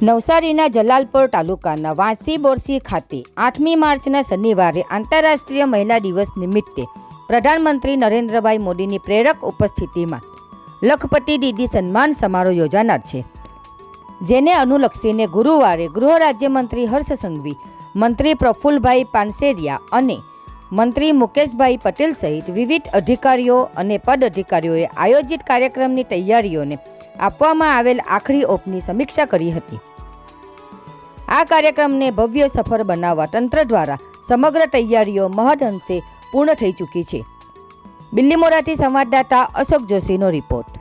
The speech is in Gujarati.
નવસારીના જલાલપોર તાલુકાના વાંસી બોરસી ખાતે 8મી માર્ચના શનિવારે આંતરરાષ્ટ્રીય મહિલા દિવસ નિમિત્તે પ્રધાનમંત્રી નરેન્દ્રભાઈ મોદીની પ્રેરક ઉપસ્થિતિમાં લખપતિ દીદી સન્માન સમારોહ યોજાનાર છે, જેને અનુલક્ષીને ગુરુવારે ગૃહ રાજ્યમંત્રી હર્ષ સંઘવી, મંત્રી પ્રફુલભાઈ પાનસેરિયા અને મંત્રી મુકેશભાઈ પટેલ સહિત વિવિધ અધિકારીઓ અને પદ અધિકારીઓએ આયોજિત કાર્યક્રમની તૈયારીઓને આપવામાં આવેલ આખરી ઓપની સમીક્ષા કરી હતી. આ કાર્યક્રમને ભવ્ય સફળ બનાવવા તંત્ર દ્વારા સમગ્ર તૈયારીઓ મહદઅંશે પૂર્ણ થઈ ચૂકી છે. બિલ્લીમોરાથી સંવાદદાતા અશોક જોશીનો રિપોર્ટ.